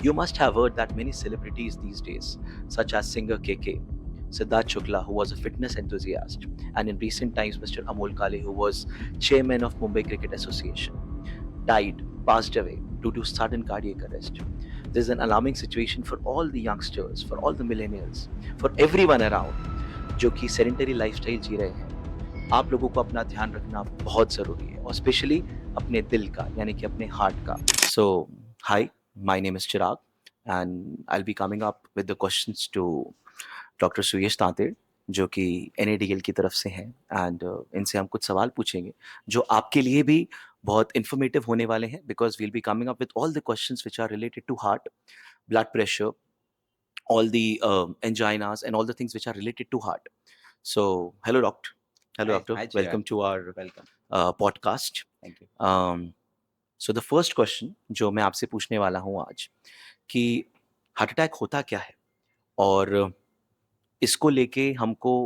You must have heard that many celebrities these days, such as singer KK, Siddharth Shukla, who was a fitness enthusiast, and in recent times, Mr. Amol Kale, who was chairman of Mumbai Cricket Association, died, passed away due to sudden cardiac arrest. This is an alarming situation for all the youngsters, for all the millennials, for everyone around जो कि sedentary lifestyle जी रहे हैं. आप लोगों को अपना ध्यान रखना बहुत ज़रूरी है और स्पेशली अपने दिल का यानी कि अपने हार्ट का. So hi, my name is Chirag and I will be coming up with the questions to doctor Suyash Tanted जो कि एनएडीएल की तरफ से हैं एंड इनसे हम कुछ सवाल पूछेंगे जो आपके लिए भी बहुत इन्फॉर्मेटिव होने वाले हैं because we'll be coming up with all the questions which are related to heart, blood pressure, all the anginas and all the things which are related to heart. So, hello, doctor. Hello, Hi, doctor. hi, Welcome Chirag. to our Welcome. podcast. Thank you. So, the first question जो मैं आपसे पूछने वाला हूँ आज कि heart attack होता क्या है और इसको लेके हमको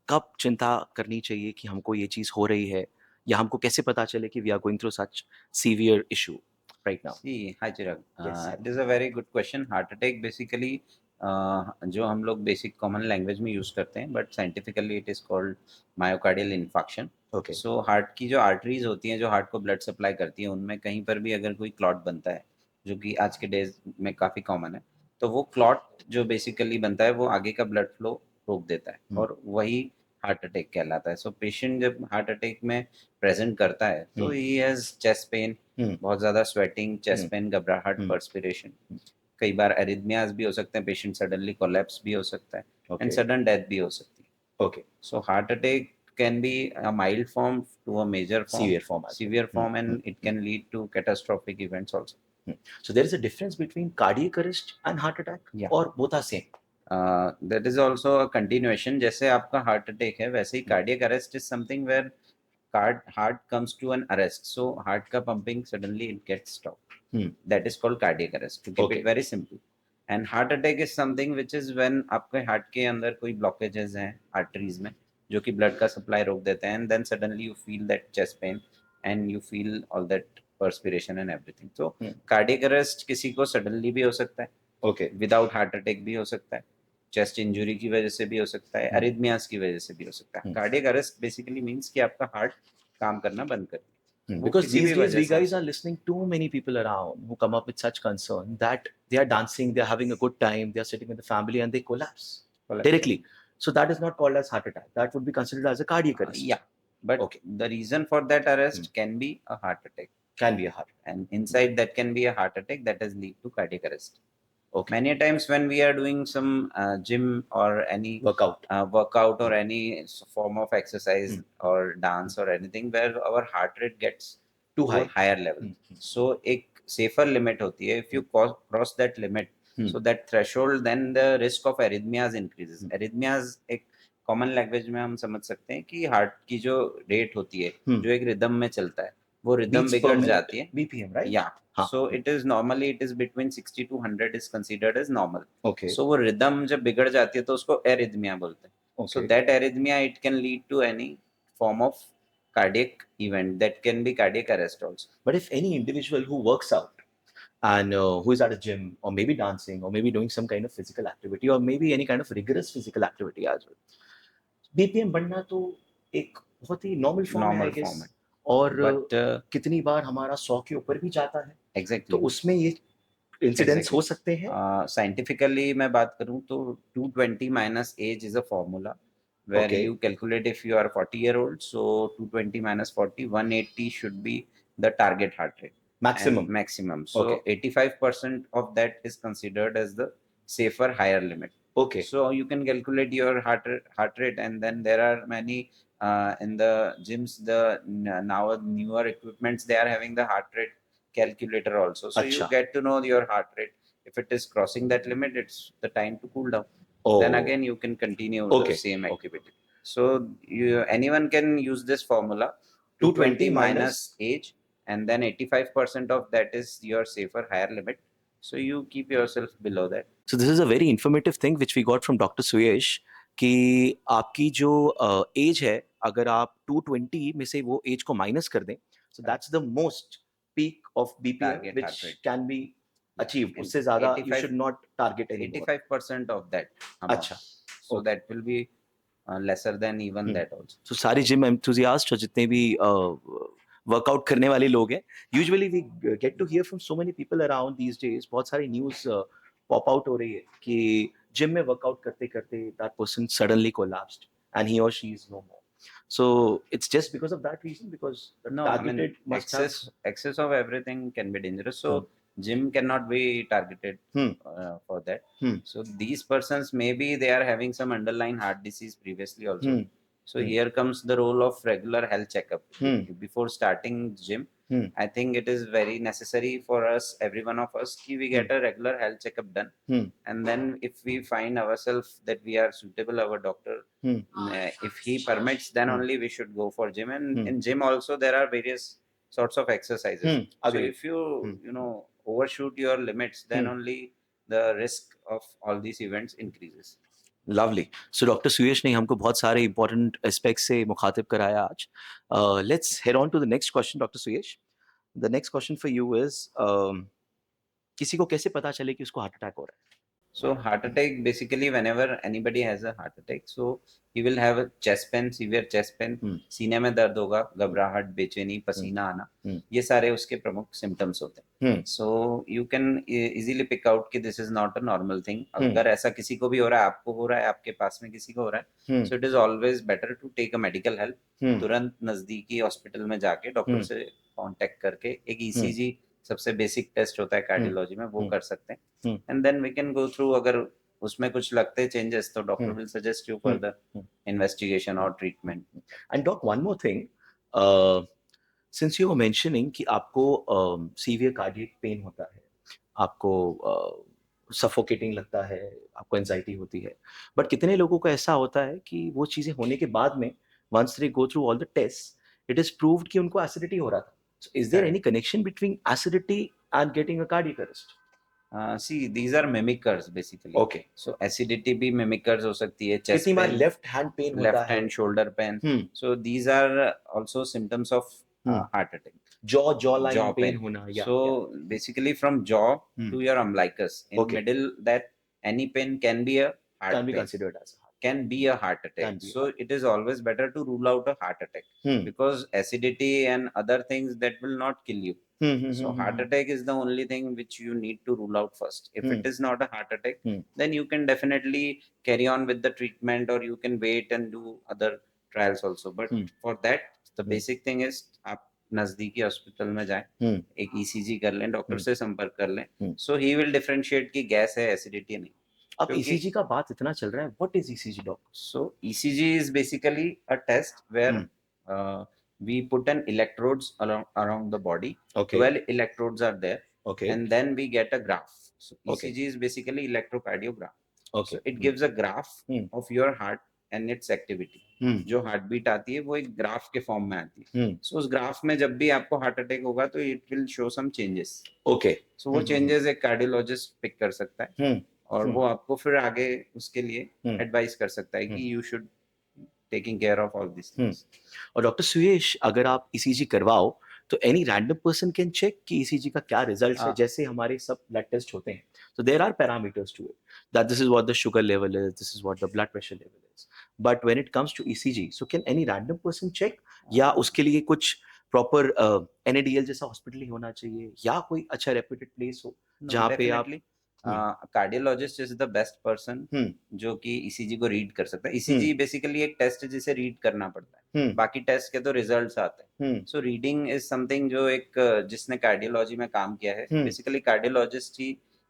कब चिंता करनी चाहिए कि हमको ये चीज़ हो रही है या हमको कैसे पता चले कि we are going through such severe issue right now. See, hi, Chirag. Yes. It is a very good question. Heart attack basically जो हम लोग बेसिक कॉमन लैंग्वेज में यूज करते हैं, but scientifically it is called myocardial infarction. Okay. So heart की जो arteries होती हैं जो हार्ट को ब्लड सप्लाई करती हैं, उनमें कहीं पर भी अगर कोई क्लॉट बनता है, जो कि आज के डेज में काफ़ी कॉमन है, तो वो क्लॉट जो बेसिकली बनता है वो आगे का ब्लड फ्लो रोक देता है और वही हार्ट अटैक कहलाता है. सो पेशेंट जब हार्ट अटैक में प्रेजेंट करता है तो ही हैज़ चेस्ट पेन, बहुत ज़्यादा स्वेटिंग, चेस्ट पेन, घबराहट, पर्सपिरेशन. कई बार एरिथमियाज भी हो सकते हैं, पेशेंट सडनली कोलैप्स भी हो सकता है एंड सडन डेथ भी हो सकती है. Okay. So heart attack can be a mild form to a major form, Severe form as well. severe form, and it can lead to catastrophic events also. So there is a difference between cardiac arrest and heart attack, Yeah. or both are same? That is also a continuation. जैसे आपका heart attack है, वैसे ही cardiac arrest is something where heart comes to an arrest. So heart का pumping suddenly it gets stopped. That is called cardiac arrest. To keep Okay. it very simple. And heart attack is something which is when आपके heart के अंदर कोई blockages हैं arteries में, जो कि blood का supply रोक देते हैं, and then suddenly you feel that chest pain and you feel all that perspiration and everything. So cardiac arrest किसी को suddenly भी हो सकता है, Okay. विदाउट हार्ट अटैक भी हो सकता है, चेस्ट इंजुरी की वजह से भी हो सकता है, अरिथमियास की वजह से भी हो सकता है. कार्डियक अरेस्ट बेसिकली मींस कि आपका हार्ट काम करना बंद कर दिया. Because these days we guys are listening too many people around who come up with such concern that they are dancing, they are having a good time, they are sitting with the family and they collapse directly. So that is not called as heart attack. That would be considered as a cardiac arrest. Yeah, but Okay. the reason for that arrest can be a heart attack, Can be a heart. and inside that can be a heart attack that has lead to cardiac arrest. Okay. Many times when we are doing some gym or any workout or any form of exercise or dance or anything where our heart rate gets Too to high. a higher level. So एक safer limit होती है. If you cross that limit, so that threshold, then the risk of arrhythmias increases. Arrhythmias एक common language में हम समझ सकते हैं कि हार्ट की जो रेट होती है, जो एक रिदम में चलता है, वो रिदम Beats per बिगड़ minute, जाती है. BPM, right? Yeah. So it is normally it is between 60 to 100 is considered as normal. Okay. So वो रिदम जब बिगड़ जाती है तो उसको एरिथमिया बोलते हैं. So Okay. that arrhythmia it can lead to any form of cardiac event, that can be cardiac arrest also. But if any individual who works out and who is at a gym or maybe dancing or maybe doing some kind of physical activity or maybe any kind of rigorous physical activity as well, BPM बढ़ना तो एक बहुत ही normal form है, Normal I guess. form है. और But कितनी बार हमारा 100 के ऊपर भी जाता है, तो exactly. उसमें ये इंसिडेंट्स हो सकते हैं. Scientifically मैं बात करूँ तो 220 minus age is a formula where Okay. you calculate if you are 40-year-old, so 220 minus 40, 180 should be the target heart rate. Maximum. And maximum. So Okay. 85% of that is considered as the safer higher limit. Okay. So you can calculate your heart rate, and then there are many in the gyms, the now newer equipments, they are having the heart rate calculator also. So you Acha. get to know your heart rate. If it is crossing that limit, it's the time to cool down. Oh. Then again you can continue Okay. the same activity. So anyone can use this formula, 220 minus age, and then 85% of that is your safer higher limit. So you keep yourself below that. So this is a very informative thing which we got from Dr. Suyesh कि आपकी जो as है, अगर आप 220 में से वो as को माइनस कर दें, so that's the most peak of BPM Target which heart rate. can be achieved, in उससे ज़्यादा you 85 should not target anymore. 85% of that amount. अच्छा, So okay. that will be lesser than even that also. तो सारे gym enthusiast और जितने भी workout करने वाले लोग हैं, usually we get to hear from so many people around these days, बहुत सारी न्यूज़ पॉप आउट हो रही है कि जिम में वर्कआउट करते करते that person suddenly collapsed and he और she is no more. So it's just because of that reason, because the No, I mean targeted must have. excess of everything can be dangerous. So Hmm. gym cannot be targeted Hmm. for that. Hmm. So these persons maybe they are having some underlying heart disease previously also. Hmm. So here comes the role of regular health checkup before starting gym. Hmm. I think it is very necessary for us, every one of us, ki we get a regular health checkup done. And then if we find ourselves that we are suitable, our doctor, if he permits, then only we should go for gym. And in gym also there are various sorts of exercises. So Agreed. if you you know overshoot your limits, then only the risk of all these events increases. Lovely. So doctor Suyash ने हमको बहुत सारे important aspect से मुखातिब कराया आज. Let's head on to the next question doctor Suyash. The next question for you is, किसी को कैसे पता चले कि उसको हार्ट अटैक हो रहा है? So heart attack, basically whenever anybody has a heart attack, so he will have a chest pain, severe chest pain, सीने में दर्द होगा, घबराहट, बेचैनी, पसीना आना, ये सारे उसके प्रमुख सिम्टम्स होते हैं. So you can easily pick out कि this is not a normal thing. अगर ऐसा किसी को भी हो रहा है, आपको हो रहा है, आपके पास में किसी को हो रहा है, so it is always better to take a medical help. तुरंत नजदीकी हॉस्पिटल में जाके डॉक्टर से कांटेक्ट करके एक ECG सबसे बेसिक टेस्ट होता है कार्डियोलॉजी में, वो कर सकते हैं. And then we can go through. अगर उसमें कुछ लगते हैं चेंजेस, तो doctor will suggest you for the investigation और treatment. And doc, one more thing, since you were mentioning कि आपको सीवियर कार्डियक पेन होता है, आपको सफोकेटिंग लगता है, आपको एंजाइटी होती है, बट कितने लोगों को ऐसा होता है कि वो चीज़ें होने के बाद में, once they go through all the test, it is proved कि उनको एसिडिटी हो रहा था. So is there any connection between acidity and getting a cardiac arrest? See, these are mimickers basically. Okay. So acidity भी mimickers हो सकती है. Chest कितनी बार pain, left hand pain होता left है, hand shoulder pain. So these are also symptoms of heart attack. jawline Jaw pain pain. होना. So basically from jaw to your umbilicus, in middle, that any pain can be a heart can be pain. considered as a heart. Can be a heart attack. So it is always better to rule out a heart attack, because acidity and other things that will not kill you. So heart attack is the only thing which you need to rule out first. If it is not a heart attack, then you can definitely carry on with the treatment, or you can wait and do other trials also. But for that, the basic thing is आप नजदीकी hospital में जाएं, एक ECG कर लें, doctor से संपर्क कर लें. So he will differentiate कि गैस है, एसिडिटी नहीं. अब ECG का बात इतना चल रहा है, what is ECG, doc? So ECG is basically a test where we put an electrodes around the body. Okay. 12 electrodes are there. Okay. And then we get a graph. So ECG is basically electrocardiogram. Okay. So it gives a graph of your heart and its activity. जो heart beat आती है वो एक graph के form में आती है. सो उस ग्राफ में जब भी आपको हार्ट अटैक होगा तो it will show some changes. Okay. So वो चेंजेस एक कार्डियोलॉजिस्ट पिक कर सकता है, और वो आपको फिर आगे उसके लिए एडवाइस कर सकता है कि you should taking care of all this things. और डॉक्टर सुयश, अगर आप ECG करवाओ तो any random person can check कि ECG का क्या रिजल्ट है. जैसे हमारे सब ब्लड टेस्ट होते हैं, तो there are parameters to it, that this is what the sugar level is, this is what the blood pressure level is. But when it comes to ECG, so can any random person check, या उसके लिए कुछ proper NADL जैसा hospital ही होना चाहिए, या कोई अच्छा रेप्यूटेड प्लेस हो जहाँ पे आप. Cardiologist is the best person जो कि ECG को रीड कर सकता है. ECG बेसिकली एक टेस्ट है जिसे रीड करना पड़ता है. बाकी टेस्ट के तो रिजल्ट्स आते हैं. सो रीडिंग इज समथिंग जो एक जिसने कार्डियोलॉजी में काम किया है, बेसिकली कार्डियोलॉजिस्ट ही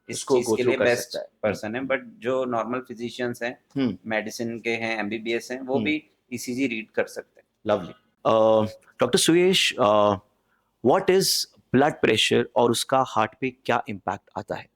इस चीज के लिए बेस्ट पर्सन है. बट जो नॉर्मल फिजिशियंस हैं, मेडिसिन के हैं, MBBS हैं, वो भी ECG रीड कर सकते हैं. Lovely. Doctor Suyash, what is blood pressure और उसका हार्ट पे क्या इम्पैक्ट आता है?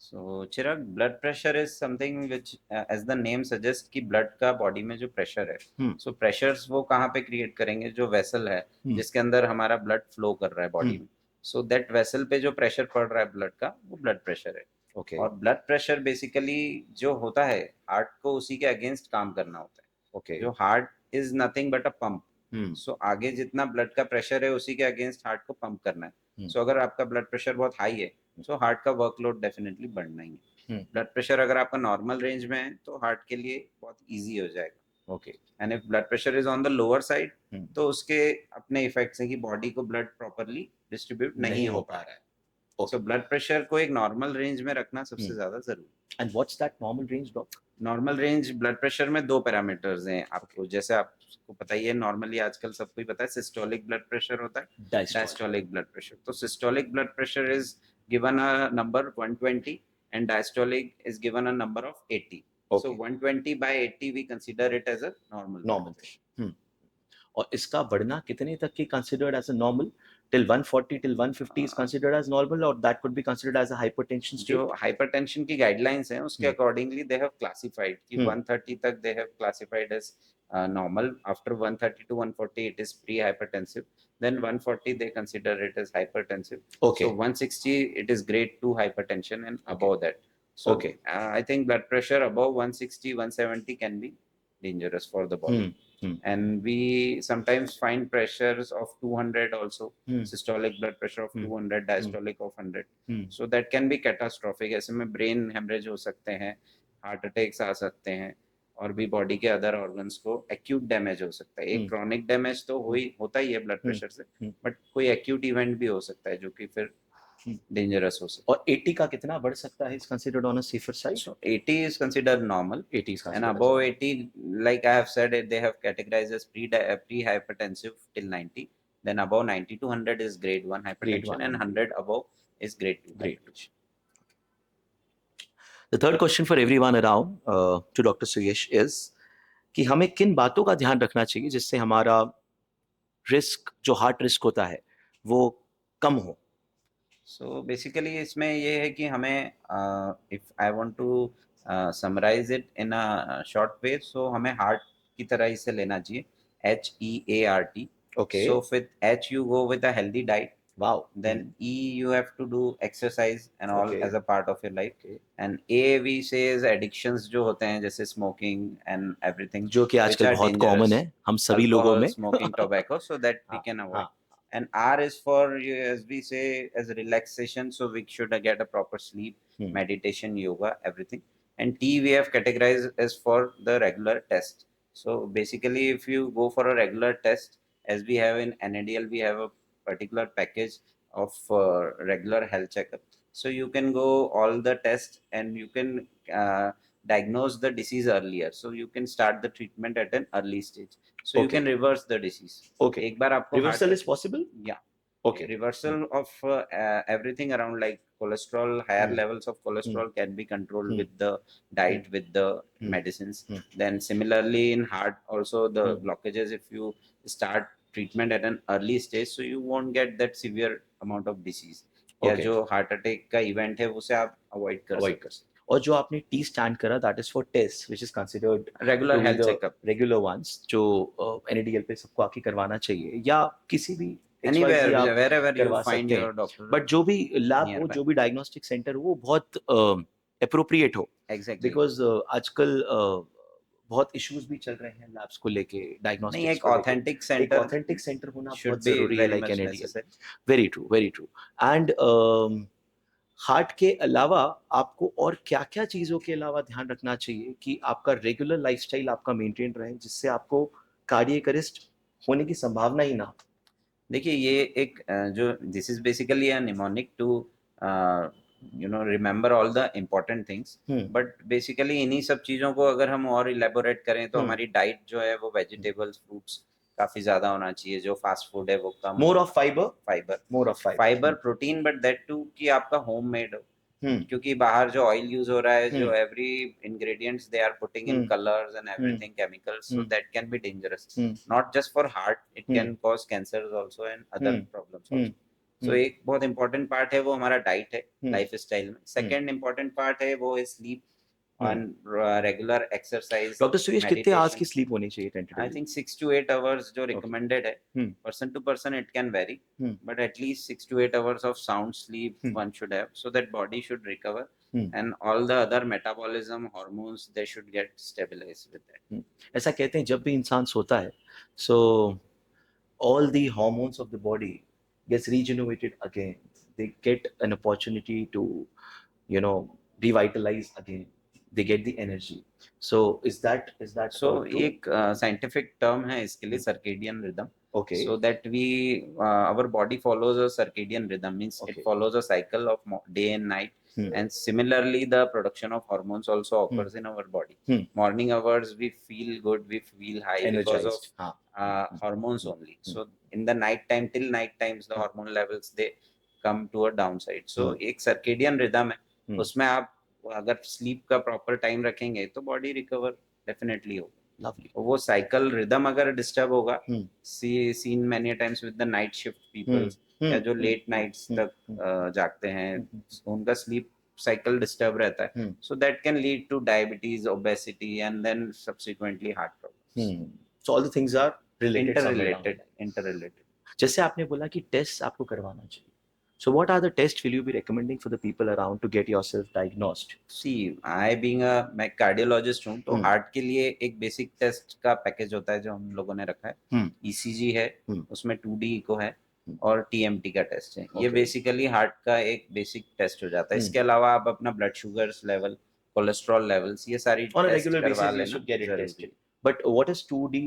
So Chirag, blood pressure is something which as the name suggests कि blood का body में जो pressure है, so pressures वो कहाँ पे create करेंगे? जो vessel है जिसके अंदर हमारा blood flow कर रहा है body में, so that vessel पे जो pressure पड़ रहा है blood का, वो blood pressure है. Okay. और blood pressure basically जो होता है, heart को उसी के against काम करना होता है. Okay. जो heart is nothing but a pump. So आगे जितना blood का pressure है उसी के against heart को pump करना है. So अगर आपका blood pressure बहुत high है, सो हार्ट का वर्कलोड डेफिनेटली बढ़ना ही है। ब्लड प्रेशर अगर आपका नॉर्मल रेंज में है तो हार्ट के लिए बहुत इजी हो जाएगा। Okay. And if blood pressure is on the lower side hmm. तो उसके अपने इफेक्ट्स हैं कि बॉडी को ब्लड प्रॉपरली डिस्ट्रीब्यूट नहीं हो पा रहा है। Okay. सो ब्लड प्रेशर को एक नॉर्मल रेंज में रखना सबसे ज्यादा जरूरी। And what's that normal range, doc? Normal range blood pressure में 2 पैरामीटर्स हैं आपको, जैसे आपको पता ही है, नॉर्मली आजकल सबको ही पता है सिस्टोलिक ब्लड प्रेशर होता है, डायस्टोलिक ब्लड प्रेशर। तो systolic blood pressure is given a number 120 and diastolic is given a number of 80. Okay. So 120 by 80 we consider it as a normal. और इसका बढ़ना कितने तक की considered as a normal? Till 140, till 150 is considered as normal, or that could be considered as a hypertension state? जो hypertension की guidelines हैं उसके अकॉर्डिंगली दे हैव क्लासिफाइड कि 130 तक they have classified as normal. After 130 to 140 it is pre-hypertensive, then 140 they consider it as hypertensive. Okay. So 160 it is grade 2 hypertension and above that. So I think blood pressure above 160 170 can be dangerous for the body. And we sometimes find pressures of 200 also, systolic blood pressure of 200, diastolic of 100. So that can be catastrophic. ऐसे में brain hemorrhage हो सकते हैं, heart attacks आ सकते हैं, और भी body के अदर ऑर्गन्स को एक्यूट डैमेज हो सकता है। एक क्रॉनिक डैमेज तो होता ही है ब्लड प्रेशर से, बट कोई एक्यूट इवेंट भी हो सकता है जो कि फिर डेंजरस हो सकता है। और 80 का कितना बढ़ सकता है? Is considered on a safer side? So 80 is considered normal. 80 is And considered above 80, like I have said, they have categorized as pre-hypertensive till 90. Then above 90 to 100 is grade 1 hypertension, and 100 above is grade 2 hypertension. The third question for everyone around to Dr. Suyesh is कि हमें किन बातों का ध्यान रखना चाहिए जिससे हमारा रिस्क, जो हार्ट रिस्क होता है, वो कम हो? So basically इसमें ये है कि हमें if I want to summarize it in a short way, so हमें heart की तरह इसे लेना चाहिए, HEART. Okay. So with H you go with a healthy diet. Wow. Then E you have to do exercise and all as a part of your life. And A we say is addictions जो होते हैं जैसे smoking and everything, जो कि आजकल बहुत common है हम सभी लोगों में, smoking, tobacco, so that we can avoid. And R is for, as we say, as relaxation, so we should get a proper sleep, meditation, yoga, everything. And T we have categorized as for the regular test. So basically if you go for a regular test, as we have in NADL, we have a particular package of regular health checkup. So you can go all the tests and you can diagnose the disease earlier. So you can start the treatment at an early stage. So you can reverse the disease. Okay. एक बार आपको reversal is possible? Yeah. Okay. Reversal of everything around like cholesterol, higher levels of cholesterol can be controlled with the diet, with the medicines. Then similarly in heart also the blockages, if you start treatment at an early stage, so you won't get that severe amount of disease. या जो heart attack का event है उसे आप avoid कर सकते हैं। और जो आपने टी स्टैंड करा, that is for test which is considered regular health checkup, regular once, जो एनएडीएल पे सबको आके करवाना चाहिए, या किसी भी anywhere wherever you find your doctor, but जो भी लैब हो, जो भी डायग्नोस्टिक सेंटर हो, वो बहुत एप्रोप्रिएट हो। एग्जैक्टली, बिकॉज आजकल बहुत इश्यूज भी चल रहे हैं लैब्स को लेके, डायग्नोस्टिक्स नहीं, एक ऑथेंटिक सेंटर होना बहुत जरूरी है, like NADL. Very true. And heart के अलावा आपको और क्या क्या चीजों के अलावा ध्यान रखना चाहिए कि आपका रेगुलर लाइफस्टाइल आपका मेंटेन रहे, जिससे आपको कार्डियक अरेस्ट होने की संभावना ही ना हो? देखिए ये एक जो this is basically a mnemonic to remember all the important things, but basically इन्हीं सब चीजों को अगर हम और इलेबोरेट करें तो हमारी डाइट जो है वो वेजिटेबल्स, फ्रूट्स काफी ज्यादा होना चाहिए, जो फास्ट फूड है वो कम, more of fibre, protein, but that too कि आपका होममेड हो। क्योंकि बाहर जो ऑयल यूज हो रहा है, जो every ingredients they are putting in colours and everything chemicals, so that can be dangerous, not just for heart, it can cause cancers also and other problems also. So एक बहुत important part है वो हमारा diet है, lifestyle में। Second important part है वो है sleep and regular exercise. Doctor Suyash, कितने आवर्स की स्लीप होनी चाहिए tentatively? I think 6 to 8 hours जो recommended है, person to person it can vary, but at least 6 to 8 hours of sound sleep one should have, so that body should recover and all the other metabolism, hormones, they should get stabilized with that. ऐसा कहते हैं जब भी इंसान सोता है, so all the hormones of the body gets regenerated again, they get an opportunity to, you know, revitalize again. They get the energy. So is that so true? एक scientific term है इसके लिए, circadian rhythm. Okay. So that we our body follows a circadian rhythm, means it Okay. follows a cycle of day and night. Hmm. And similarly the production of hormones also occurs in our body. Hmm. Morning hours we feel good, we feel high because of Energized. हाँ. hormones only. So in the night time, till night times, the hormone levels they come to a downside. So एक circadian rhythm है, उसमें आप अगर sleep का proper time रखेंगे तो body recover definitely होगा. Lovely. वो साइकिल रिदम अगर डिस्टर्ब होगा, seen many times with the night shift peoples, या जो लेट नाइट्स तक जागते हैं, उनका स्लीप cycle disturb रहता है, so that can lead to diabetes, obesity, and then subsequently heart problems. So all the things are related somewhere down the line. Interrelated. जैसे आपने बोला कि टेस्ट आपको करवाना चाहिए. So what are the tests will you be recommending for the people around to get yourself diagnosed? See, I being a मैं cardiologist हूँ, तो हार्ट के लिए एक बेसिक टेस्ट का पैकेज होता है जो हम लोगों ने रखा है. ECG है, उसमें 2D इको है, और TMT का टेस्ट है. ये बेसिकली हार्ट का एक बेसिक टेस्ट हो जाता है. इसके अलावा आप अपना blood sugars level, cholesterol levels, ये सारी On a टेस्ट regular करवा basis you लेना should get it जरूरी tested. But what is 2D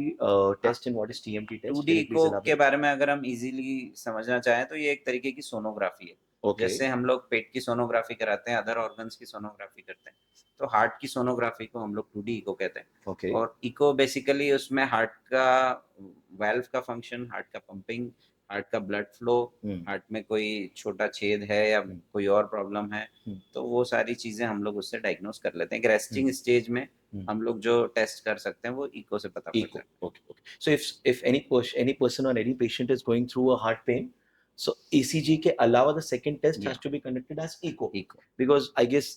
test and what is TMT test? 2D Can you please echo के elaborate? बारे में अगर हम इजीली समझना चाहें तो ये एक तरीके की सोनोग्राफी है. Okay. जैसे हम लोग पेट की सोनोग्राफी कराते हैं, अदर ऑर्गन्स की सोनोग्राफी करते हैं, तो हार्ट की सोनोग्राफी को हम लोग 2D इको कहते हैं. Okay. और इको बेसिकली उसमें हार्ट का वाल्व का फंक्शन, हार्ट का पंपिंग, हार्ट का ब्लड फ्लो, हार्ट में कोई छोटा छेद है या कोई और प्रॉब्लम है, तो वो सारी चीजें हम लोग उससे डायग्नोस कर लेते हैं. रेस्टिंग स्टेज में हम लोग जो टेस्ट कर सकते हैं वो इको से पता पड़ता है. Okay. So if any person or any patient is going through a heart pain, so ECG के अलावा the second test has to be conducted as echo. Because I guess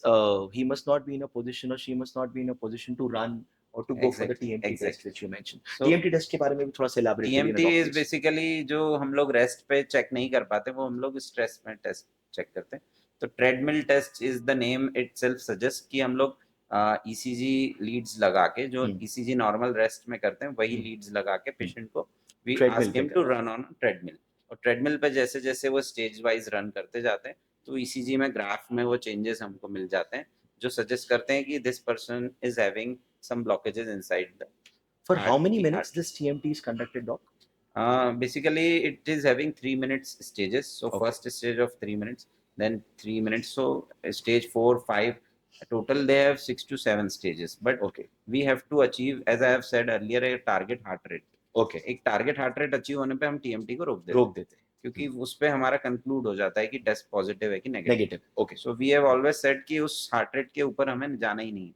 he must not be in a position or she must not be in a position to run or to go for the TMT test which you mentioned. So, TMT test के बारे में भी थोड़ा सा elaborate करिए ना TMT doc, is please. basically जो हम लोग रेस्ट पे चेक नहीं कर पाते, वो हम लोग स्ट्रेस में टेस्ट चेक करते हैं. तो treadmill test is the name itself suggest कि हम लोग ECG लीड्स लगा के, जो ECG नॉर्मल रेस्ट में करते हैं वही लीड्स लगा के पेशेंट को we ask him to run on treadmill. और ट्रेडमिल पे जैसे जैसे वो स्टेज वाइज रन करते जाते हैं तो ECG में ग्राफ में वो चेंजेस हमको मिल जाते हैं जो सजेस्ट करते हैं कि this person is having some blockages inside the For heart, how many the minutes heart. this TMT is conducted, doc? Basically it is having 3 minutes stages. So first stage of 3 minutes, then 3 minutes, so stage 4 5, total they have 6 to 7 stages. But we have to achieve, as I have said earlier, a target heart rate. एक target heart rate achieve होने पे हम TMT को रोक देते हैं क्योंकि उस पे हमारा कंक्लूड हो जाता है कि टेस्ट पॉजिटिव है कि negative. Okay, so we have always said कि उस हार्ट रेट के ऊपर हमें जाना ही नहीं,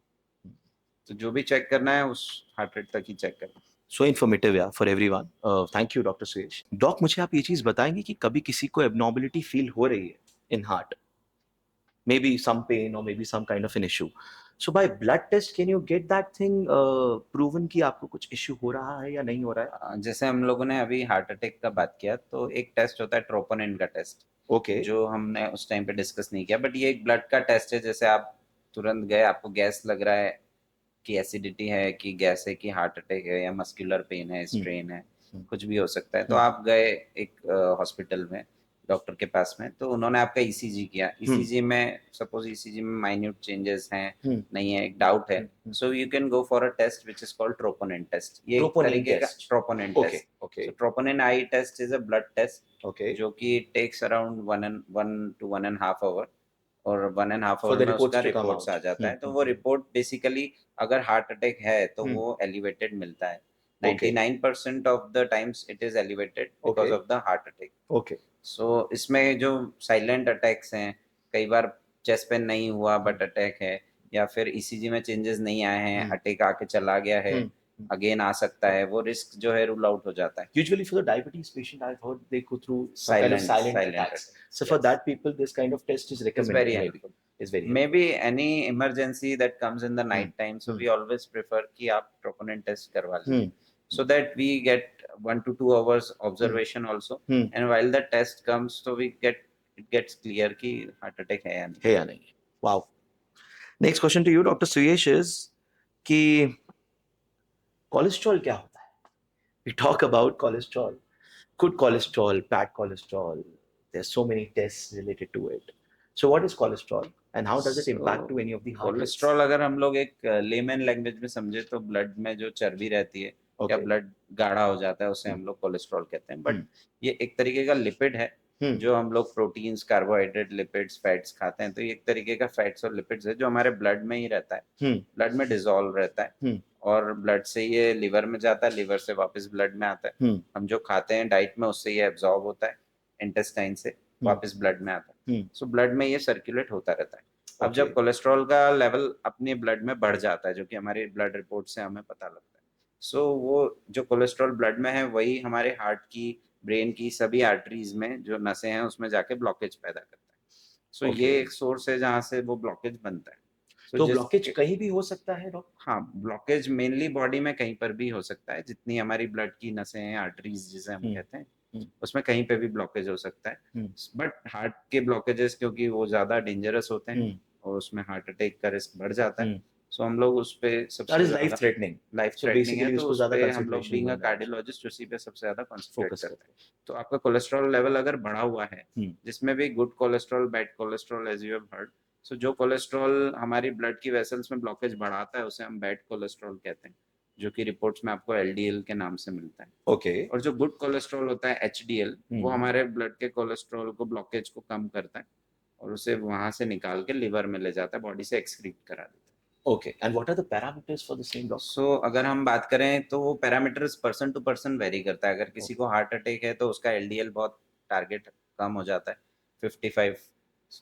तो जो भी चेक करना है उस हार्ट रेट तक ही चेक करना. So informative yeah for everyone. Thank you Dr. Suyesh. Doc, मुझे आप ये चीज बताएंगे कि कभी किसी को abnormality feel हो रही है in heart, maybe some pain or maybe some kind of an issue, so by blood test can you get that thing proven कि आपको कुछ issue हो रहा है या नहीं हो रहा है? जैसे हम लोगों ने अभी हार्ट अटैक का बात किया तो एक टेस्ट होता है ट्रोपोनिन का टेस्ट. ओके, जो हमने उस टाइम पे डिस्कस नहीं किया, बट ये एक ब्लड का टेस्ट है. जैसे आप तुरंत गए, आपको गैस लग रहा है कि एसिडिटी है, कि गैस है, कि हार्ट अटैक है, या मस्कुलर पेन है, स्ट्रेन है, कुछ भी हो सकता है, तो आप गए एक हॉस्पिटल में डॉक्टर के पास में, तो उन्होंने आपका ECG किया. ECG में सपोज ECG में माइन्यूट चेंजेस हैं, नहीं है, एक डाउट है, so you can go for a test which is called troponin test. ये एक तरीके का ट्रोपोनिन टेस्ट. सो troponin I test is a blood test, जो कि टेक्स अराउंड 1 to 1.5 आवर, और 1.5 आवर में उसका रिपोर्ट्स आ जाता है. तो वो रिपोर्ट बेसिकली अगर हार्ट अटैक है तो वो एलिवेटेड मिलता है. 99% of the times it is elevated because of the heart attack. Okay, so इसमें जो साइलेंट अटैक्स हैं, कई बार चेस्ट पेन नहीं हुआ बट अटैक है, या फिर ECG में चेंजेस नहीं आए हैं, अटैक आके चला गया है, अगेन आ सकता है, वो रिस्क जो है रूल आउट हो जाता है. Usually for the diabetes patient I've heard they go through some kind of silent attacks. So for that people this kind of test is recommended. It's very helpful. Is very maybe any emergency that comes in the night time, so we always prefer कि आप troponin test करवा लीजिए, so that we get 1 to 2 hours observation also, and while the test comes, so it gets clear कि heart attack है या नहीं. Wow. Next question to you Dr. Suyesh is कि cholesterol क्या होता है? We talk about cholesterol, good cholesterol, bad cholesterol. There's so many tests related to it. So what is cholesterol and how does it impact to any of the heart health? Cholesterol अगर हम लोग एक layman language में समझे तो blood में जो चर्बी रहती है या Okay. ब्लड गाढ़ा हो जाता है उसे हम लोग कोलेस्ट्रॉल कहते हैं, बट ये एक तरीके का लिपिड है जो हम लोग प्रोटीन्स, कार्बोहाइड्रेट, लिपिड्स, फैट्स खाते हैं, तो ये एक तरीके का फैट्स और लिपिड्स है जो हमारे ब्लड में ही रहता है, ब्लड में डिसॉल्व रहता है और ब्लड से ये लिवर में जाता है, लिवर से वापस ब्लड में आता है, हम जो खाते हैं डाइट में उससे ये एब्जॉर्ब होता है इंटेस्टाइन से वापस ब्लड में आता है, सो ब्लड में ये सर्कुलेट होता रहता है। अब जब कोलेस्ट्रॉल का लेवल अपने ब्लड में बढ़ जाता है, जो कि हमारी ब्लड रिपोर्ट से हमें पता लगता है, सो वो जो कोलेस्ट्रॉल ब्लड में है वही हमारे हार्ट की, ब्रेन की सभी आर्टरीज में जो नसें हैं उसमें जाके ब्लॉकेज पैदा करता है। सो ये एक सोर्स है जहाँ से वो ब्लॉकेज बनता है। तो ब्लॉकेज कहीं भी हो सकता है डॉक्टर? हाँ, ब्लॉकेज मेनली बॉडी में कहीं पर भी हो सकता है, जितनी हमारी ब्लड की नसें हैं, आर्टरीज जिसे हम कहते हैं, उसमें कहीं पे भी ब्लॉकेज हो सकता है, बट हार्ट के ब्लॉकेजेस क्योंकि वो ज्यादा डेंजरस होते हैं और उसमें हार्ट अटैक का रिस्क बढ़ जाता है, सो हम लोग उस पे सबसे लाइफ थ्रेटनिंग है, तो उस पे हम लोग बीइंग अ कार्डियोलॉजिस्ट उसी पे सबसे ज्यादा कंसंट्रेट करते हैं। तो आपका कोलेस्ट्रॉल लेवल अगर बढ़ा हुआ है, जिसमें भी good cholesterol, bad cholesterol, as you have heard, so जो कोलेस्ट्रॉल हमारी ब्लड की वेसल्स में ब्लॉकेज बढ़ाता है उसे हम बैड कोलेस्ट्रॉल कहते हैं, जो कि रिपोर्ट्स में आपको एलडीएल के नाम से मिलता है। ओके। और जो गुड कोलेस्ट्रॉल होता है एचडीएल, वो हमारे ब्लड के कोलेस्ट्रॉल को, ब्लॉकेज को कम करता है और उसे वहां से निकाल के लिवर में ले जाता है, बॉडी से एक्सक्रीट करा देता है। Okay, and what are the parameters for the same doctor? So अगर हम बात करें तो वो parameters person to person vary करता है। अगर किसी को हार्ट अटैक है तो उसका एलडीएल बहुत टारगेट कम हो जाता है, 55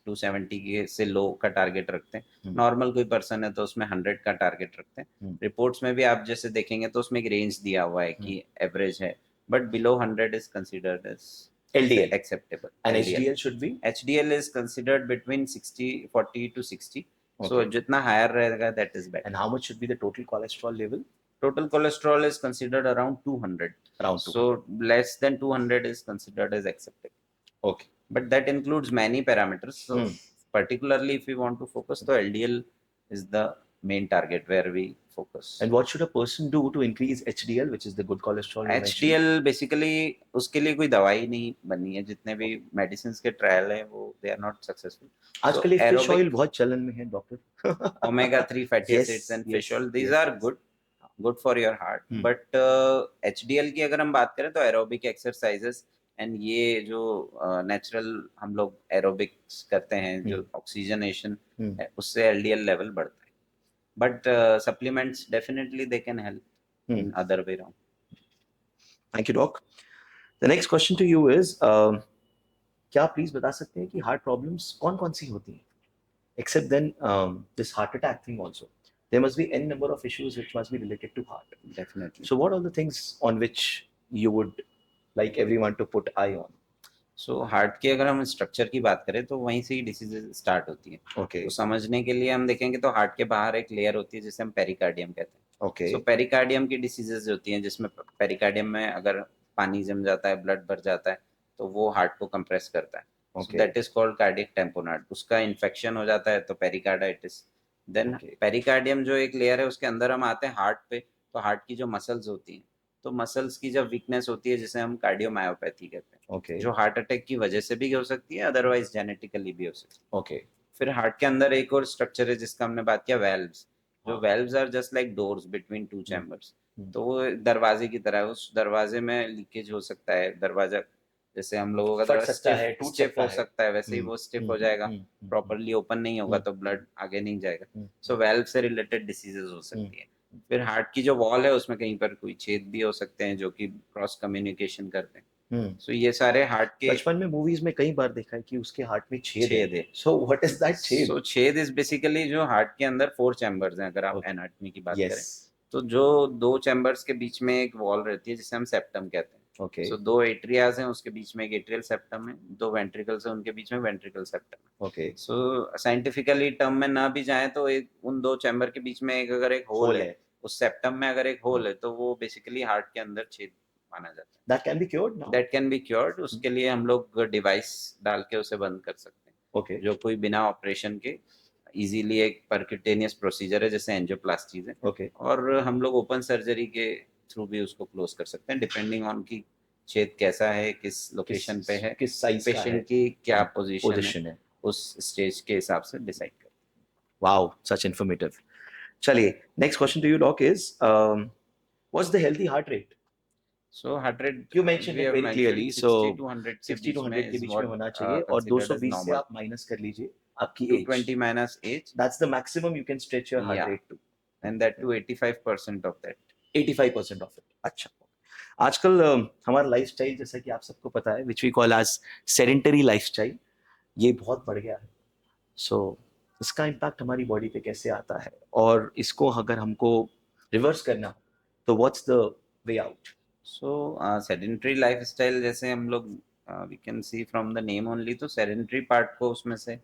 टू 70 के से लो का टारगेट रखते हैं। नॉर्मल कोई पर्सन है तो उसमें 100 का टारगेट रखते हैं। रिपोर्ट्स में भी आप जैसे देखेंगे तो उसमें एक रेंज दिया हुआ है कि एवरेज है, but below 100 is considered as LDL acceptable. and HDL should be? HDL is considered between 40 to 60. So जितना higher रहेगा that is better. And how much should be the total cholesterol level? Total cholesterol is considered around 200. Around 200. So less than 200 is considered as acceptable. Okay. But that includes many parameters. So particularly if we want to focus, so LDL is the main target where we focus. And what should a person do to increase HDL, which is the good cholesterol? HDL basically उसके लिए कोई दवाई नहीं बनी है, जितने भी medicine के ट्रायल हैं वो they are not successful. आजकल ये फिश ऑयल बहुत चलन में है doctor. Omega 3 fatty acids and fish oil, these are good for your heart. But HDL की अगर हम बात करें तो एरोबिक एक्सरसाइजेस एंड ये जो नेचुरल हम लोग एरोबिक्स करते हैं, जो ऑक्सीजनेशन है, उससे एलडीएल लेवल बढ़ता है। But supplements definitely they can help in other way around. Thank you, doc. The next question to you is, क्या आप प्लीज बता सकते हैं कि हार्ट प्रॉब्लम्स कौन-कौन सी होती हैं? Except then this heart attack thing also. There must be n number of issues which must be related to heart. Definitely. So what are the things on which you would like everyone to put eye on? So heart की अगर हम structure की बात करें तो वहीं से ही diseases start होती है। ओके। तो समझने के लिए हम देखेंगे तो हार्ट के बाहर एक लेयर होती है जिसे हम पेरिकार्डियम कहते हैं। ओके। सो पेरिकार्डियम की डिसीजेज होती हैं जिसमें पेरिकार्डियम में अगर पानी जम जाता है, ब्लड भर जाता है, तो वो हार्ट को कंप्रेस करता है। Okay. That is called cardiac tamponade. उसका इन्फेक्शन हो जाता है तो पेरिकार्डाइटिस। देन पेरिकार्डियम जो एक लेयर है उसके अंदर हम आते हैं हार्ट पे, तो हार्ट की जो मसल्स होती हैं, तो मसल्स की जब वीकनेस होती है जिसे हम कार्डियोमायोपैथी कहते हैं, जो हार्ट अटैक की वजह से भी हो सकती है, अदरवाइज जेनेटिकली भी हो सकती है। फिर हार्ट के अंदर एक और स्ट्रक्चर है जिसका हमने बात किया, वेल्व्स। जो valves are just like doors between two chambers. तो वो दरवाजे की तरह है, उस दरवाजे में लीकेज हो सकता है। दरवाजा जैसे हम लोगों का स्टिफ हो सकता है, वैसे ही वो स्टिफ हो जाएगा, प्रॉपरली ओपन नहीं होगा तो ब्लड आगे नहीं जाएगा। सो वेल्व से रिलेटेड डिसीजेज हो सकती है। फिर हार्ट की जो वॉल है उसमें कहीं पर कोई छेद भी हो सकते हैं जो कि क्रॉस कम्युनिकेशन करते हैं। सो ये सारे हार्ट के, बचपन में मूवीज में कई बार देखा है कि उसके हार्ट में छेद है। सो व्हाट इज दैट छेद? सो छेद इज बेसिकली जो हार्ट के अंदर 4 चैम्बर्स हैं। अगर आप एनाटॉमी की बात करें तो जो 2 चैम्बर्स के बीच में एक वॉल रहती है जिसे हम सेप्टम कहते हैं। सो 2 एट्रियाज हैं, उसके बीच में एक एट्रियल सेप्टम है, 2 वेंट्रिकल्स हैं, उनके बीच में वेंट्रिकल सेप्टम है। सो साइंटिफिकली टर्म में ना भी जाए तो एक उन 2 चैम्बर के बीच में एक अगर एक होल है, उस सेप्टम में अगर एक होल है, तो वो बेसिकली हार्ट के अंदर छेद माना जाता है। That can be cured now? That can be cured. उसके लिए हम लोग डिवाइस डाल के उसे बंद कर सकते हैं। जो कोई बिना ऑपरेशन के इजीली एक परक्यूटेनियस प्रोसीजर है जैसे एंजियोप्लास्टी है। और हम लोग ओपन सर्जरी के थ्रू भी उसको क्लोज कर सकते हैं डिपेंडिंग ऑन की छेद कैसा है, किस लोकेशन पे है, किस साइज का है, पेशेंट की क्या हाँ, पोजीशन है, पोजीशन है। उस स्टेज के हिसाब से डिसाइड कर। Wow, such informative. चलिए, next question to you doc is what's the healthy heart rate? So heart rate you mentioned we it have very mentioned clearly, so 60 to 100 के 60 to बीच में 100 के इज बीच में what होना चाहिए, और considered as 220 से normal. आप माइनस कर लीजिए आपकी age. 220 minus age, that's the maximum you can stretch your heart yeah, rate to. and that to 85% of that. 85% of it. अच्छा, आजकल हमारा लाइफस्टाइल, जैसा कि आप सबको पता है, which we call as sedentary lifestyle, ये बहुत बढ़ गया है। सो इसका इम्पैक्ट हमारी बॉडी पे कैसे आता है, और इसको अगर हमको रिवर्स करना हो, तो what's the way out? So sedentary lifestyle जैसे हम लोग we can see from the name only, तो sedentary part को उसमें से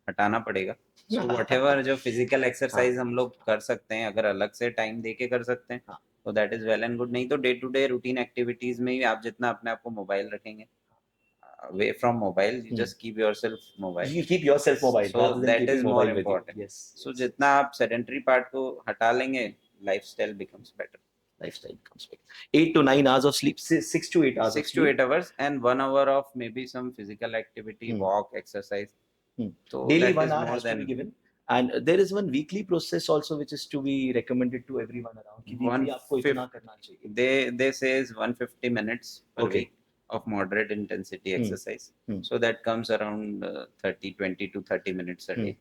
हटाना पड़ेगा। So whatever जो physical exercise हम लोग कर सकते हैं, अगर अलग से टाइम दे के कर सकते हैं हाँ। तो that is well and good। नहीं तो day to day routine activities में ही आप जितना अपने आप को मोबाइल रखेंगे, away from mobile, you just keep yourself mobile, You keep yourself mobile so rather than that keeping is more mobile with you. important। Yes, So yes. जितना आप sedentary part को हटा लेंगे, lifestyle becomes better। Lifestyle comes back. 8 to 9 hours of sleep, 6 to 8 hours of 6 to sleep. 8 hours and 1 hour of maybe some physical activity, Hmm. walk, exercise, Hmm. so Daily that 1 hour is more has to be than given. And there is one weekly process also which is to be recommended to everyone around, कि weekly आपको इतना 150 करना चाहिए। they say is 150 minutes per Okay. week of moderate intensity exercise। Hmm. So that comes around 30 20 to 30 minutes a day।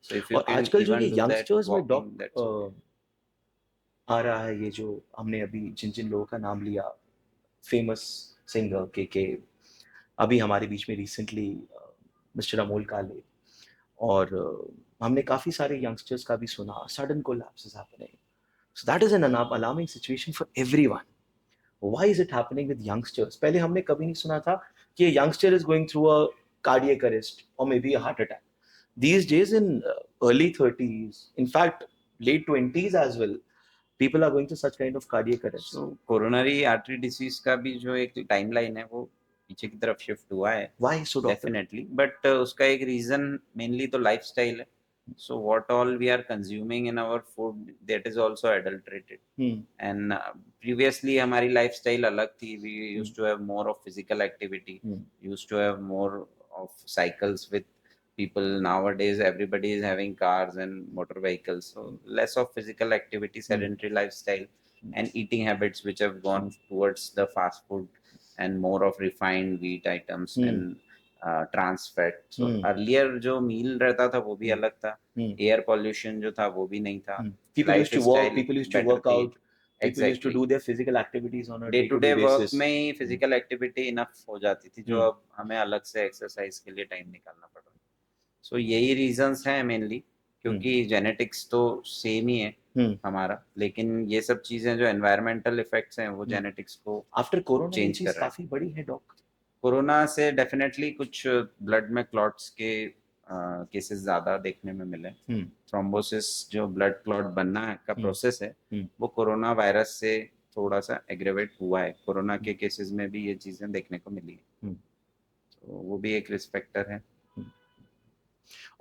So if you और can आजकल जो ये even do that, youngsters में walking, डॉक that's okay। आ रहा है, ये जो हमने अभी जिन जिन लोगों का नाम लिया, फेमस सिंगर के, अभी हमारे बीच में रिसेंटली मिस्टर अमोल काले, और हमने काफ़ी सारे यंगस्टर्स का भी सुना, sudden collapse is happening. So that is an alarming situation for everyone. Why is it happening with youngsters? पहले हमने कभी नहीं सुना था कि youngster is going through a cardiac arrest और may be a heart attack. These days, in early 30s, in fact, late 20s as well, people are going to such kind of cardiac arrest. So coronary artery disease का भी जो एक timeline है वो पीछे की तरफ शिफ्ट हुआ है। Why so, doctor? Definitely, but उसका एक रीजन मेनली तो लाइफस्टाइल है। So what all we are consuming in our food, that is also adulterated। And previously हमारी lifestyle अलग थी। We used to have more of physical activity, used to have more of cycles with people। Nowadays everybody is having cars and motor vehicles, so less of physical activity, sedentary lifestyle, and eating habits which have gone towards the fast food and more of refined wheat items and trans fat। So earlier जो मील रहता था वो भी अलग था, air pollution जो था वो भी नहीं था, People used to walk, people used to better work थी। out, people used to exactly, do their physical activities on a day to day day-to-day work basis. में ही फिजिकल एक्टिविटी इनफ हो जाती थी, जो अब हमें अलग से एक्सरसाइज के लिए टाइम निकालना पड़ रहा है। सो यही रीजंस हैं मेनली, क्योंकि जेनेटिक्स तो सेम ही है हमारा, लेकिन ये सब चीजें जो एनवायरमेंटल इफेक्ट्स हैं वो जेनेटिक्स को आफ्टर कोरोना ये चेंज चीज कर रहा है। काफी बड़ी है डॉक। कोरोना से डेफिनेटली कुछ ब्लड में क्लॉट्स के केसेस ज्यादा देखने में मिले। थ्रोम्बोसिस जो ब्लड क्लॉट बनना का प्रोसेस है, वो कोरोना वायरस से थोड़ा सा एग्रेवेट हुआ है। कोरोना के केसेस में भी ये चीजें देखने को मिली है, तो वो भी एक रिस्क फैक्टर है।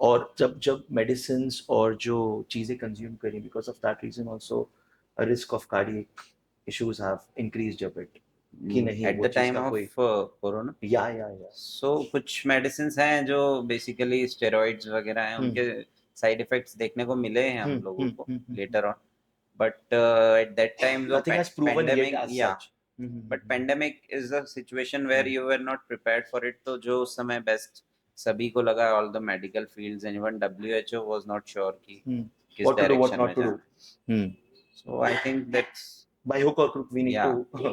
और जब जब मेडिसिन और जो चीजें कंज्यूम करें, because of that reason also risk of cardiac issues have increased a bit, कि नहीं एट वो द चीज टाइम का ऑफ कोई कोरोना। या सो कुछ मेडिसिन हैं जो बेसिकली स्टेरॉइड्स वगैरह हैं, उनके साइड इफेक्ट्स देखने को मिले हैं हम लोगों को later on, but at that time जो nothing has proven yet pandemic, as या such. बट pandemic is a situation where you were not prepared for it. तो जो उस समय बेस्ट सभी को लगा, all the medical fields and even WHO was not sure कि किस What to do, what direction में not to जाना। do. So I think that's By hook or crook, we need Yeah. to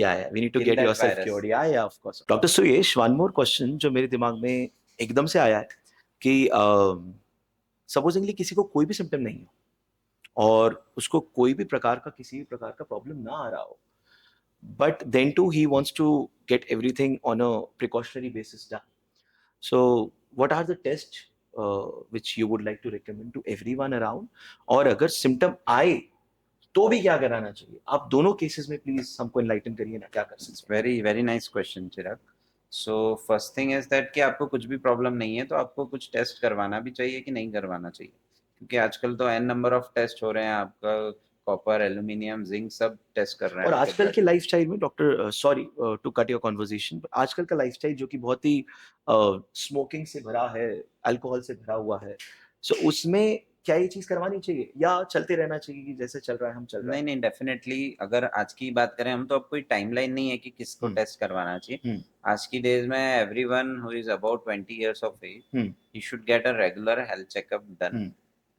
yeah, we need to kill get that yourself virus। cured. Yeah, of course. Dr. Suyesh, one more question जो मेरे दिमाग में एकदम से आया है कि supposedly किसी को कोई भी सिम्टम नहीं हो और उसको कोई भी प्रकार का किसी भी प्रकार का प्रॉब्लम ना आ रहा हो, but then too he wants to get everything on a precautionary basis done. So what are the tests which you would like to recommend to everyone around? और अगर सिम्टम आए तो भी क्या कराना चाहिए? आप दोनों केसेस में प्लीज हमको एनलाइटन करिए ना, क्या कर सकते हैं? Very very nice question Chirag. So first thing is that कि आपको कुछ भी प्रॉब्लम नहीं है तो आपको कुछ टेस्ट करवाना भी चाहिए कि नहीं करवाना चाहिए, क्योंकि आजकल तो एन नंबर ऑफ टेस्ट हो रहे हैं। आपका कॉपर, एल्यूमीनियम, जिंक सब टेस्ट कर रहे हैं और आपके आजकल ब्लड के में। लाइफस्टाइल में doctor, sorry to cut your conversation, आजकल का लाइफस्टाइल जो कि बहुत ही स्मोकिंग से भरा है, अल्कोहल से भरा हुआ है, सो उसमें क्या ये चीज करवानी चाहिए या चलते रहना चाहिए कि जैसे चल रहा है हम चल रहा नहीं नहीं, डेफिनेटली अगर आज की बात करें हम, तो अब कोई टाइमलाइन नहीं है कि किसको है? टेस्ट करवाना चाहिए। हम्म आज की डेज में everyone who is about 20 years of age, hmm he should get a regular health checkup done, hmm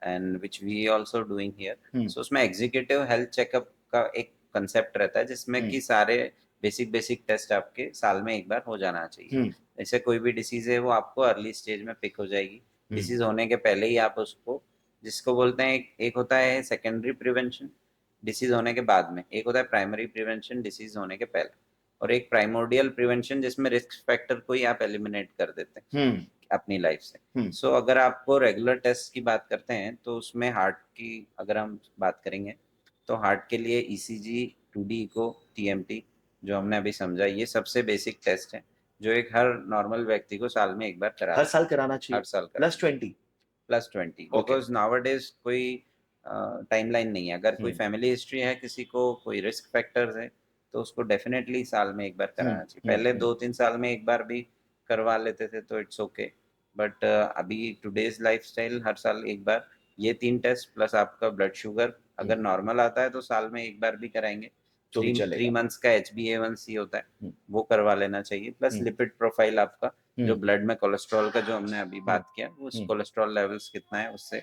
and which we also doing here. Hmm So उसमें एग्जीक्यूटिव हेल्थ चेकअप का एक कंसेप्ट रहता है, जिसमें हम्म कि सारे बेसिक बेसिक टेस्ट आपके साल में एक बार हो जाना चाहिए। हम्म जैसे कोई भी डिसीज है वो आपको अर्ली स्टेज में पिक हो जाएगी, हम्म डिसीज होने के पहले ही आप उसको, जिसको बोलते हैं एक होता है सेकेंडरी प्रिवेंशन डिसीज होने के बाद में, एक होता है प्राइमरी प्रिवेंशन डिसीज होने के पहले, और एक प्राइमोर्डियल प्रिवेंशन जिसमें रिस्क फैक्टर को ही आप एलिमिनेट कर देते हैं हम्म अपनी लाइफ से। हम्म सो अगर आपको रेगुलर टेस्ट की बात करते हैं, तो उसमें हार्ट की अगर हम बात करेंगे, तो हार्ट के लिए ईसीजी, 2D इको, टीएमटी जो हमने अभी समझा, ये सबसे बेसिक टेस्ट है जो एक हर नॉर्मल व्यक्ति को साल में एक बार करा हर साल लेना कराना चाहिए, हर चाहिए? साल प्लस कराना चाहिए। 20? +20, ओके। बिकॉज नाउअडेज कोई टाइमलाइन नहीं है। अगर कोई हम्म फैमिली हिस्ट्री है किसी को, कोई रिस्क फैक्टर्स है, तो उसको डेफिनेटली साल में एक बार हम्म कराना चाहिए। पहले हम्म 2-3 साल में एक बार भी करवा लेते थे तो इट्स ओके, बट अभी टुडेज लाइफस्टाइल हर साल एक बार, ये 3 टेस्ट प्लस आपका ब्लड शुगर अगर हम्म, नॉर्मल आता है तो साल में एक बार भी कराएंगे। तो भी थ्री चलेगा। मंथ्स का HbA1c होता है, हम्म वो करवा लेना चाहिए, प्लस हम्म लिपिड प्रोफाइल आपका, जो हम्म ब्लड में कोलेस्ट्रॉल का जो हमने अभी हम्म बात किया, वो हम्म कोलेस्ट्रॉल लेवल्स कितना है उससे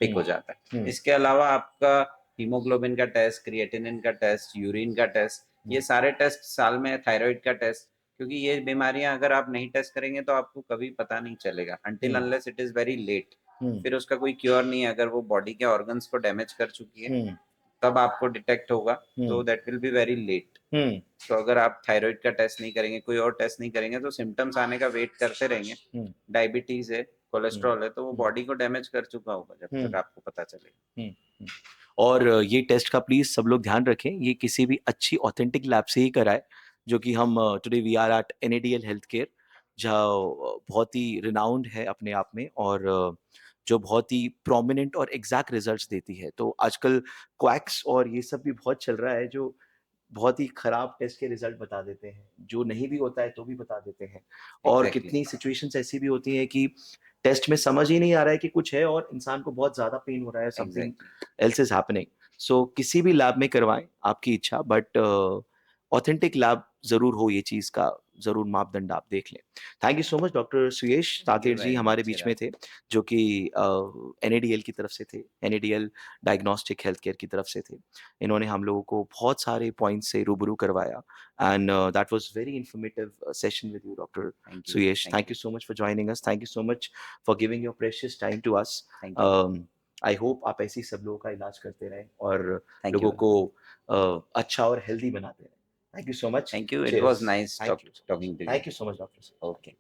पिक हम्म हो जाता है। हम्म इसके अलावा आपका हीमोग्लोबिन का टेस्ट, क्रिएटिनिन का टेस्ट, यूरिन का टेस्ट, ये हम्म सारे टेस्ट साल में, थायराइड का टेस्ट, क्योंकि ये बीमारियां अगर आप नहीं टेस्ट करेंगे तो आपको कभी पता नहीं चलेगा, until hmm unless it is very late. Hmm फिर उसका कोई क्योर नहीं है, अगर वो बॉडी के ऑर्गन्स को डैमेज कर चुकी है हम्म तब आपको डिटेक्ट होगा, तो hmm that will be very late. Hmm तो अगर आप थायराइड का टेस्ट नहीं करेंगे, कोई और टेस्ट नहीं करेंगे, तो सिम्टम्स आने का वेट करते रहेंगे, हम्म डायबिटीज है, हम्म कोलेस्ट्रॉल है, तो वो हम्म बॉडी को डैमेज कर चुका होगा जब तक हम्म आपको पता चलेगा। हम्म। और ये टेस्ट का प्लीज सब लोग ध्यान रखें, ये किसी भी अच्छी ऑथेंटिक लैब से ही कराए, जो कि हम today we are at NADL health care, जहाँ बहुत ही रिनाउंड है अपने आप में, और जो बहुत ही प्रोमिनेंट और एग्जैक्ट रिजल्ट्स देती है। तो आजकल क्वैक्स और ये सब भी बहुत चल रहा है, जो बहुत ही खराब टेस्ट के रिजल्ट बता देते हैं, जो नहीं भी होता है तो भी बता देते हैं। और एग्जैक्टली। कितनी सिचुएशंस ऐसी भी होती हैं कि टेस्ट में समझ ही नहीं आ रहा है कि कुछ है और इंसान को बहुत ज़्यादा पेन हो रहा है, something exactly. Else is happening. So किसी भी लैब में करवाएं, आपकी इच्छा, बट ऑथेंटिक लैब ज़रूर हो, ये चीज़ का ज़रूर मापदंड आप देख लें। Thank you so much doctor Suyesh thank you Tater ji very हमारे मच बीच में चिराग। थे, जो कि NADL की तरफ से थे, NADL डायग्नोस्टिक हेल्थ केयर की तरफ से थे। इन्होंने हम लोगों को बहुत सारे पॉइंट से रूबरू करवाया, and that was very informative session with you doctor thank you. Suyesh. Thank thank you. You so much for joining us, thank you so much for giving your precious time to us. Thank you. I hope आप ऐसे ही सब लोगों का इलाज करते रहें और thank लोगों यू। को अच्छा और हेल्दी बनाते रहें। Thank you so much. Thank you, it was cheers. Nice thank you so much. Talking to you. Thank you so much doctor. Okay.